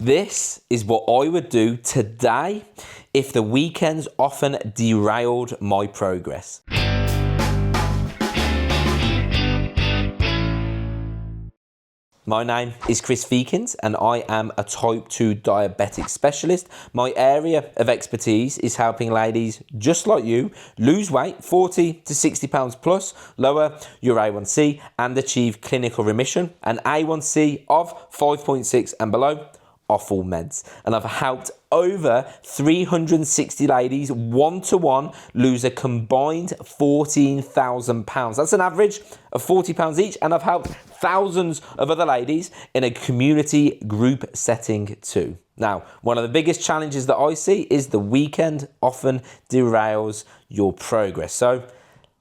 This is what I would do today if the weekends often derailed my progress. My name is Chris Feekins and I am a type 2 diabetic specialist. My area of expertise is helping ladies just like you lose weight 40 to 60 pounds plus, lower your A1C and achieve clinical remission, an A1C of 5.6 and below off all meds. And I've helped over 360 ladies one-to-one lose a combined 14,000 pounds. That's an average of 40 pounds each, and I've helped thousands of other ladies in a community group setting too. Now, one of the biggest challenges that I see is the weekend often derails your progress. So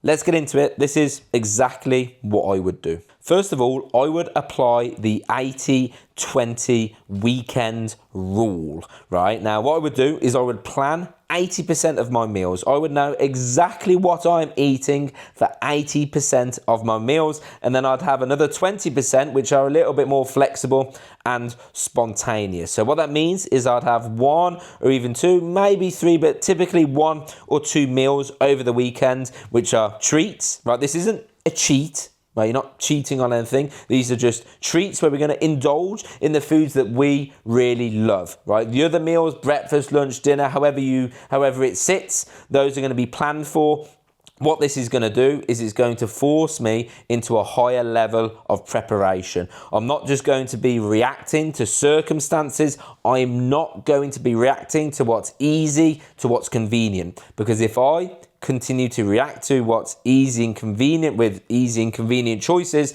let's get into it. This is exactly what I would do. First of all, I would apply the 80-20 weekend rule, right? Now, what I would do is I would plan 80% of my meals. I would know exactly what I'm eating for 80% of my meals, and then I'd have another 20% which are a little bit more flexible and spontaneous. So what that means is I'd have one or even two, maybe three, but typically 1 or 2 meals over the weekend which are treats, right? This isn't a cheat. Right, you're not cheating on anything. These are just treats where we're going to indulge in the foods that we really love, right? The other meals, breakfast, lunch, dinner, however it sits, those are going to be planned for. What this is going to do is it's going to force me into a higher level of preparation. I'm not just going to be reacting to circumstances. I'm not going to be reacting to what's easy, to what's convenient. Because if I continue to react to what's easy and convenient with easy and convenient choices,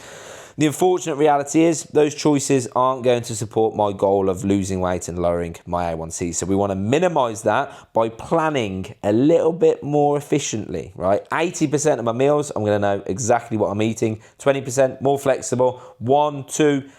the unfortunate reality is those choices aren't going to support my goal of losing weight and lowering my A1C. So we want to minimize that by planning a little bit more efficiently, right? 80% of my meals, I'm going to know exactly what I'm eating. 20% more flexible, 1, 2,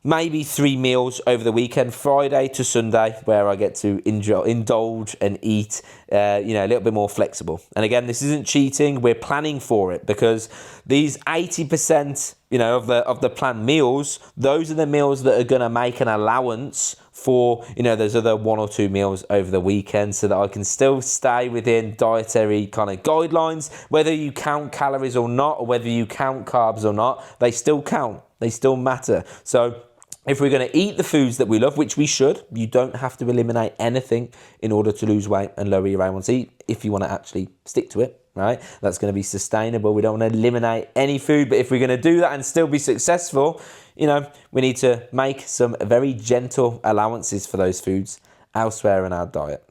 maybe 3 meals over the weekend, Friday to Sunday, where I get to indulge and eat, a little bit more flexible. And again, this isn't cheating. We're planning for it because these 80%, of the planned meals, those are the meals that are going to make an allowance for, those other 1 or 2 meals over the weekend so that I can still stay within dietary kind of guidelines. Whether you count calories or not, or whether you count carbs or not, they still count. They still matter. So if we're going to eat the foods that we love, which we should, you don't have to eliminate anything in order to lose weight and lower your A1C if you want to actually stick to it, right? That's going to be sustainable. We don't want to eliminate any food, but if we're going to do that and still be successful, we need to make some very gentle allowances for those foods elsewhere in our diet.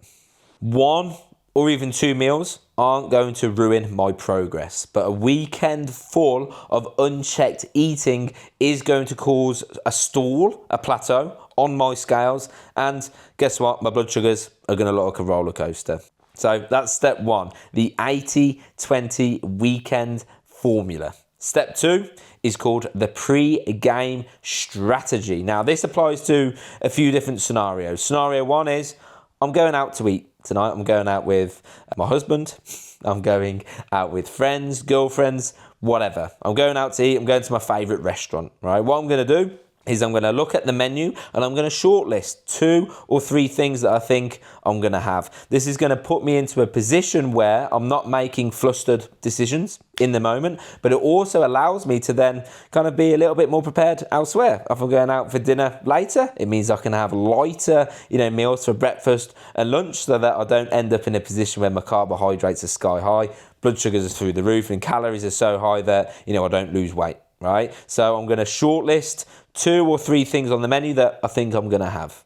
1 or even 2 meals aren't going to ruin my progress, but a weekend full of unchecked eating is going to cause a stall, a plateau on my scales, and guess what? My blood sugars are going to look like a roller coaster. So that's step 1, the 80-20 weekend formula. Step 2 is called the pre-game strategy. Now, this applies to a few different scenarios. Scenario 1 is I'm going out to eat tonight. I'm going out with my husband. I'm going out with friends, girlfriends, whatever. I'm going out to eat. I'm going to my favorite restaurant, right? What I'm going to do is I'm going to look at the menu and I'm going to shortlist 2 or 3 things that I think I'm going to have. This is going to put me into a position where I'm not making flustered decisions in the moment, but it also allows me to then kind of be a little bit more prepared elsewhere. If I'm going out for dinner later, it means I can have lighter, meals for breakfast and lunch so that I don't end up in a position where my carbohydrates are sky high, blood sugars are through the roof and calories are so high that, I don't lose weight, right? So I'm going to shortlist 2 or 3 things on the menu that I think I'm going to have.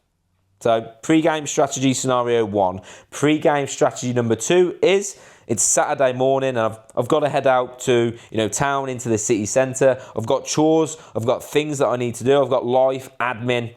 So pre-game strategy scenario 1. Pre-game strategy number 2 is it's Saturday morning and I've got to head out to, town into the city centre. I've got chores, I've got things that I need to do. I've got life, admin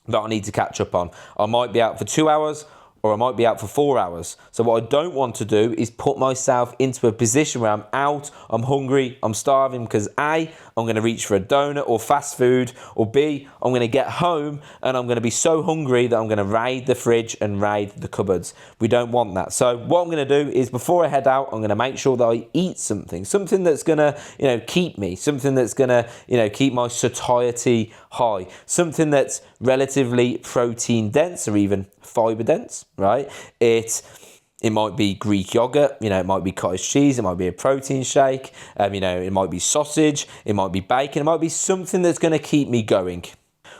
that I need to catch up on. I might be out for 2 hours or I might be out for 4 hours. So what I don't want to do is put myself into a position where I'm out, I'm hungry, I'm starving because A, I'm going to reach for a donut or fast food, or B, I'm going to get home and I'm going to be so hungry that I'm going to raid the fridge and raid the cupboards. We don't want that. So what I'm going to do is, before I head out, I'm going to make sure that I eat something that's going to, keep me, something that's going to, keep my satiety high, something that's relatively protein dense or even fiber dense, right? It might be Greek yogurt, it might be cottage cheese, it might be a protein shake, it might be sausage, it might be bacon, it might be something that's going to keep me going.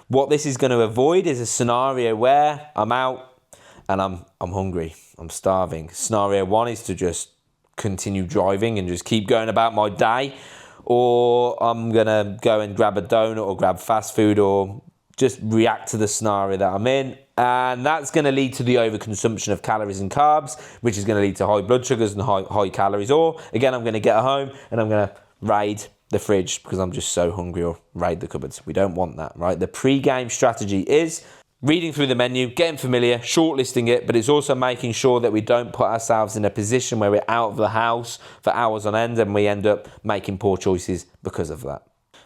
What this is going to avoid is a scenario where I'm out and I'm hungry, I'm starving. Scenario one is to just continue driving and just keep going about my day, or I'm going to go and grab a donut or grab fast food or just react to the scenario that I'm in. And that's going to lead to the overconsumption of calories and carbs, which is going to lead to high blood sugars and high calories. Or again, I'm going to get home and I'm going to raid the fridge because I'm just so hungry, or raid the cupboards. We don't want that, right? The pre-game strategy is reading through the menu, getting familiar, shortlisting it, but it's also making sure that we don't put ourselves in a position where we're out of the house for hours on end and we end up making poor choices because of that.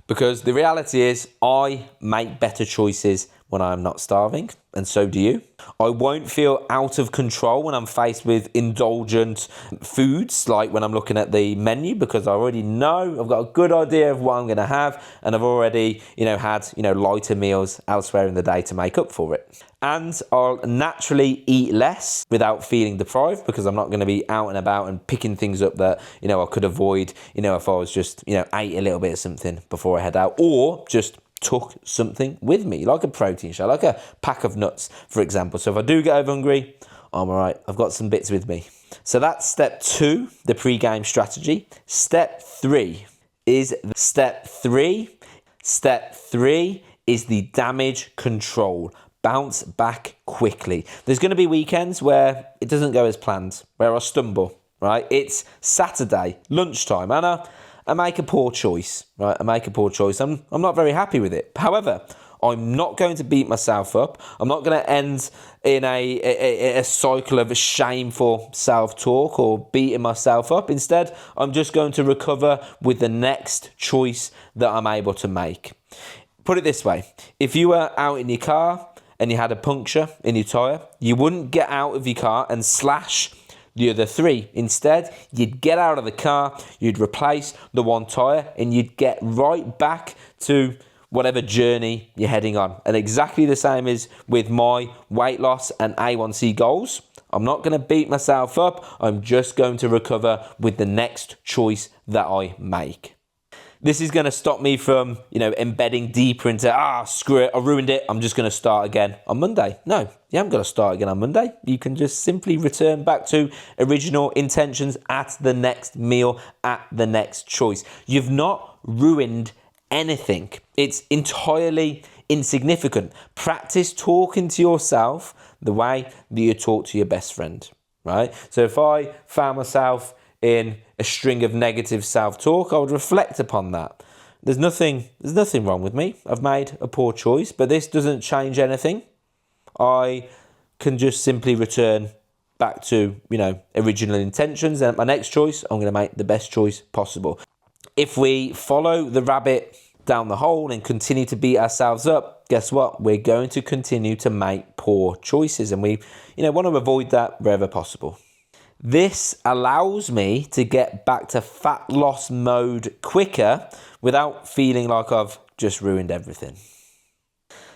Because the reality is, I make better choices when I'm not starving, and so do you. I won't feel out of control when I'm faced with indulgent foods, like when I'm looking at the menu, because I already know, I've got a good idea of what I'm going to have, and I've already, had, lighter meals elsewhere in the day to make up for it. And I'll naturally eat less without feeling deprived, because I'm not going to be out and about and picking things up that, I could avoid, if I was just, ate a little bit of something before I head out, or just took something with me, like a protein shake, like a pack of nuts, for example. So if I do get over hungry, I'm all right. I've got some bits with me. So that's step 2, the pre-game strategy. Step 3 is the damage control. Bounce back quickly. There's going to be weekends where it doesn't go as planned, where I stumble, right? It's Saturday, lunchtime, and I make a poor choice, right? I'm not very happy with it. However, I'm not going to beat myself up. I'm not going to end in a cycle of shameful self-talk or beating myself up. Instead, I'm just going to recover with the next choice that I'm able to make. Put it this way. If you were out in your car and you had a puncture in your tyre, you wouldn't get out of your car and slash the other 3. Instead, you'd get out of the car, you'd replace the one tyre, and you'd get right back to whatever journey you're heading on. And exactly the same is with my weight loss and A1C goals. I'm not going to beat myself up. I'm just going to recover with the next choice that I make. This is going to stop me from, embedding deeper into, screw it, I ruined it, I'm just going to start again on Monday. No, you haven't got to start again on Monday. You can just simply return back to original intentions at the next meal, at the next choice. You've not ruined anything. It's entirely insignificant. Practice talking to yourself the way that you talk to your best friend, right? So if I found myself in a string of negative self-talk, I would reflect upon that. There's nothing wrong with me. I've made a poor choice, but this doesn't change anything. I can just simply return back to, original intentions. And my next choice, I'm going to make the best choice possible. If we follow the rabbit down the hole and continue to beat ourselves up, guess what? We're going to continue to make poor choices, and we, want to avoid that wherever possible. This allows me to get back to fat loss mode quicker without feeling like I've just ruined everything.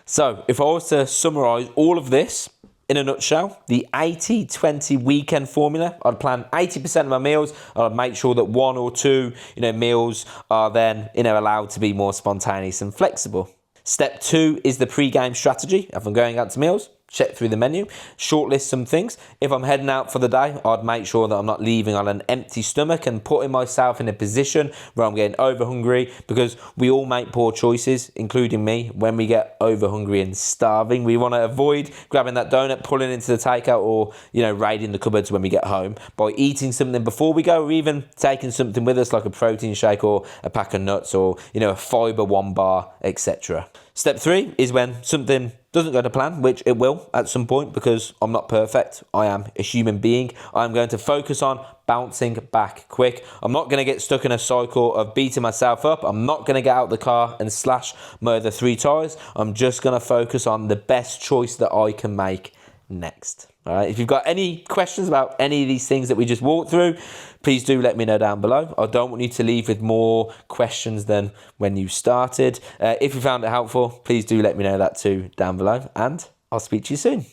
So if I was to summarize all of this in a nutshell, the 80-20 weekend formula, I'd plan 80% of my meals. I'd make sure that 1 or 2, meals are then, allowed to be more spontaneous and flexible. Step 2 is the pre-game strategy. If I'm going out to meals, check through the menu, shortlist some things. If I'm heading out for the day, I'd make sure that I'm not leaving on an empty stomach and putting myself in a position where I'm getting over hungry, because we all make poor choices, including me, when we get over hungry and starving. We want to avoid grabbing that donut, pulling into the takeout, or, raiding the cupboards when we get home by eating something before we go, or even taking something with us like a protein shake or a pack of nuts or, a fiber 1 bar, etc. Step 3 is when something doesn't go to plan, which it will at some point because I'm not perfect. I am a human being. I'm going to focus on bouncing back quick. I'm not going to get stuck in a cycle of beating myself up. I'm not going to get out the car and slash my other 3 tyres. I'm just going to focus on the best choice that I can make next. All right. If you've got any questions about any of these things that we just walked through, please do let me know down below. I don't want you to leave with more questions than when you started. If you found it helpful, please do let me know that too down below, and I'll speak to you soon.